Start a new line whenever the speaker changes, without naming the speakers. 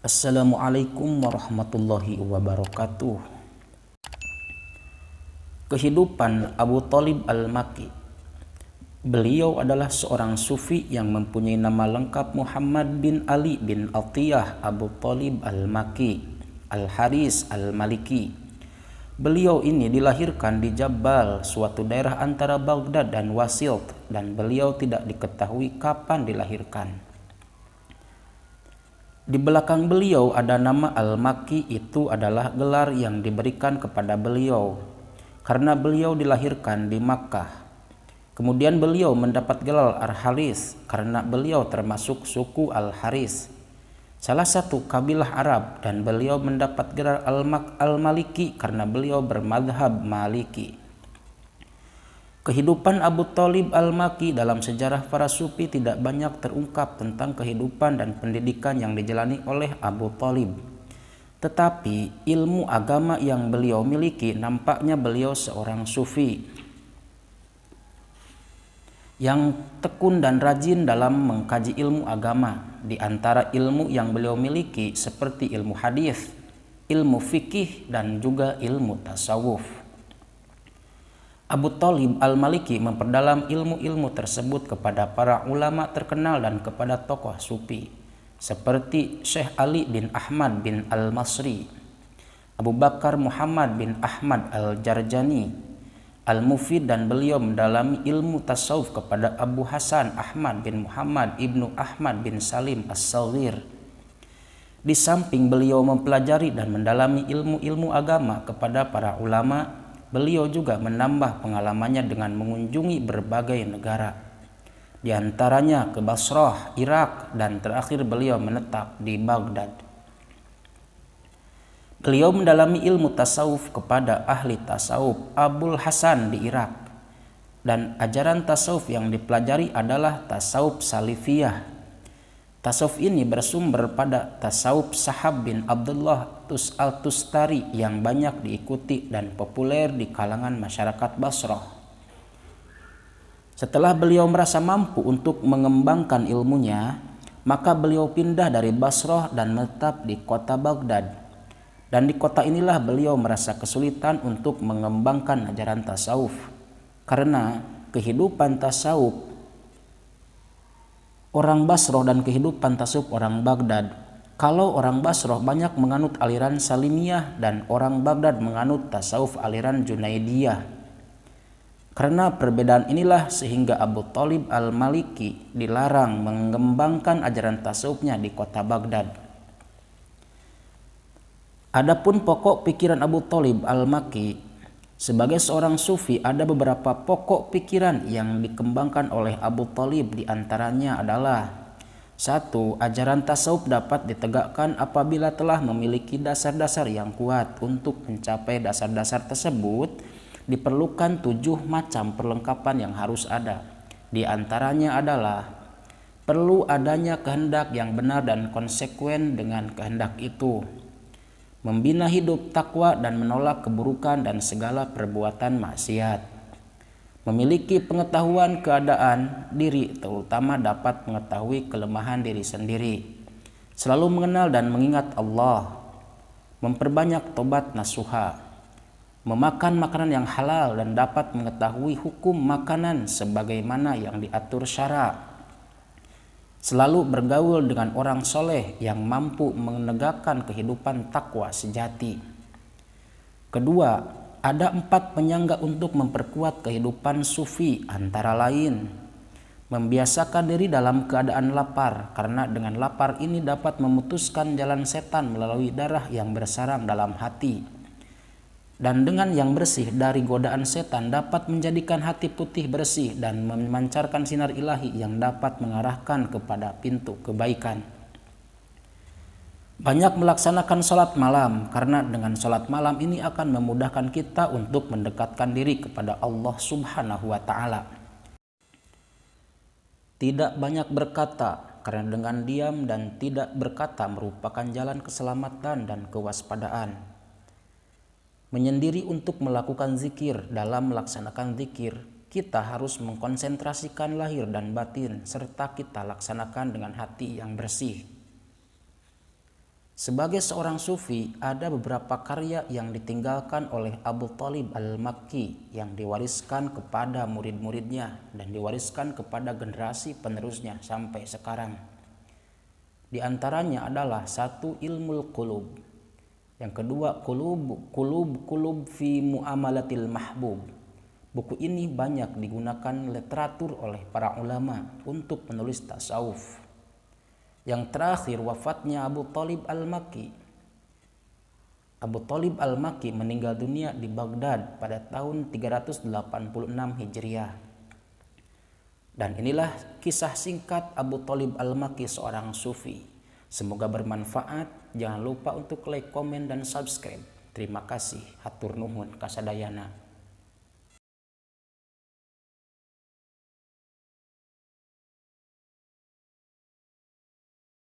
Assalamualaikum warahmatullahi wabarakatuh. Kehidupan Abu Thalib Al-Makki. Beliau adalah seorang sufi yang mempunyai nama lengkap Muhammad bin Ali bin Atiyah Abu Thalib Al-Makki Al-Haris Al-Maliki. Beliau ini dilahirkan di Jabbal, suatu daerah antara Baghdad dan Wasilt, dan beliau tidak diketahui kapan dilahirkan. Di belakang beliau ada nama Al-Makki, itu adalah gelar yang diberikan kepada beliau karena beliau dilahirkan di Makkah. Kemudian beliau mendapat gelar Al-Haris karena beliau termasuk suku Al-Haris, salah satu kabilah Arab, dan beliau mendapat gelar Al-Maliki karena beliau bermadhab Maliki. Kehidupan Abu Thalib Al-Makki dalam sejarah para sufi tidak banyak terungkap tentang kehidupan dan pendidikan yang dijalani oleh Abu Thalib. Tetapi ilmu agama yang beliau miliki, nampaknya beliau seorang sufi yang tekun dan rajin dalam mengkaji ilmu agama. Di antara ilmu yang beliau miliki seperti ilmu hadis, ilmu fikih, dan juga ilmu tasawuf. Abu Thalib Al-Maliki memperdalam ilmu-ilmu tersebut kepada para ulama terkenal dan kepada tokoh sufi seperti Syekh Ali bin Ahmad bin Al-Masri, Abu Bakar Muhammad bin Ahmad Al-Jarjani, Al-Mufid, dan beliau mendalami ilmu tasawuf kepada Abu Hasan Ahmad bin Muhammad ibnu Ahmad bin Salim As-Saghir. Di samping beliau mempelajari dan mendalami ilmu-ilmu agama kepada para ulama, beliau juga menambah pengalamannya dengan mengunjungi berbagai negara, di antaranya ke Basrah, Irak, dan terakhir beliau menetap di Baghdad. Beliau mendalami ilmu tasawuf kepada ahli tasawuf Abul Hasan di Irak, dan ajaran tasawuf yang dipelajari adalah tasawuf salifiyah. Tasawuf ini bersumber pada tasawuf Sahab bin Abdullah Al-Tustari yang banyak diikuti dan populer di kalangan masyarakat Basrah. Setelah beliau merasa mampu untuk mengembangkan ilmunya, maka beliau pindah dari Basrah dan menetap di kota Baghdad. Dan di kota inilah beliau merasa kesulitan untuk mengembangkan ajaran tasawuf karena kehidupan tasawuf orang Basrah dan kehidupan tasawuf orang Baghdad. Kalau orang Basrah banyak menganut aliran Salimiyah dan orang Baghdad menganut tasawuf aliran Junaidiyah. Karena perbedaan inilah sehingga Abu Thalib Al-Maliki dilarang mengembangkan ajaran tasawufnya di kota Baghdad. Adapun pokok pikiran Abu Thalib Al-Makki sebagai seorang sufi, ada beberapa pokok pikiran yang dikembangkan oleh Abu Thalib. Di antaranya adalah: 1. Ajaran tasawuf dapat ditegakkan apabila telah memiliki dasar-dasar yang kuat. Untuk mencapai dasar-dasar tersebut diperlukan 7 macam perlengkapan yang harus ada. Di antaranya adalah perlu adanya kehendak yang benar dan konsekuen dengan kehendak itu, membina hidup takwa dan menolak keburukan dan segala perbuatan maksiat, memiliki pengetahuan keadaan diri, terutama dapat mengetahui kelemahan diri sendiri, selalu mengenal dan mengingat Allah, memperbanyak tobat nasuha, memakan makanan yang halal dan dapat mengetahui hukum makanan sebagaimana yang diatur syara, selalu bergaul dengan orang soleh yang mampu menegakkan kehidupan takwa sejati. Kedua, ada 4 penyangga untuk memperkuat kehidupan sufi, antara lain: membiasakan diri dalam keadaan lapar, karena dengan lapar ini dapat memutuskan jalan setan melalui darah yang bersarang dalam hati. Dan dengan yang bersih dari godaan setan dapat menjadikan hati putih bersih dan memancarkan sinar ilahi yang dapat mengarahkan kepada pintu kebaikan. Banyak melaksanakan sholat malam, karena dengan sholat malam ini akan memudahkan kita untuk mendekatkan diri kepada Allah Subhanahu wa Ta'ala. Tidak banyak berkata, karena dengan diam dan tidak berkata merupakan jalan keselamatan dan kewaspadaan. Menyendiri untuk melakukan zikir. Dalam melaksanakan zikir, kita harus mengkonsentrasikan lahir dan batin, serta kita laksanakan dengan hati yang bersih. Sebagai seorang sufi, ada beberapa karya yang ditinggalkan oleh Abu Thalib Al-Makki yang diwariskan kepada murid-muridnya dan diwariskan kepada generasi penerusnya sampai sekarang. Di antaranya adalah satu, Ilmul Qulub. Yang kedua, Qulub fi Muamalatil Mahbub. Buku ini banyak digunakan literatur oleh para ulama untuk menulis tasawuf. Yang terakhir, wafatnya Abu Thalib Al-Makki. Abu Thalib Al-Makki meninggal dunia di Baghdad pada tahun 386 Hijriah. Dan inilah kisah singkat Abu Thalib Al-Makki, seorang sufi. Semoga bermanfaat. Jangan lupa untuk like, komen, dan subscribe. Terima kasih. Hatur nuhun kasadayana.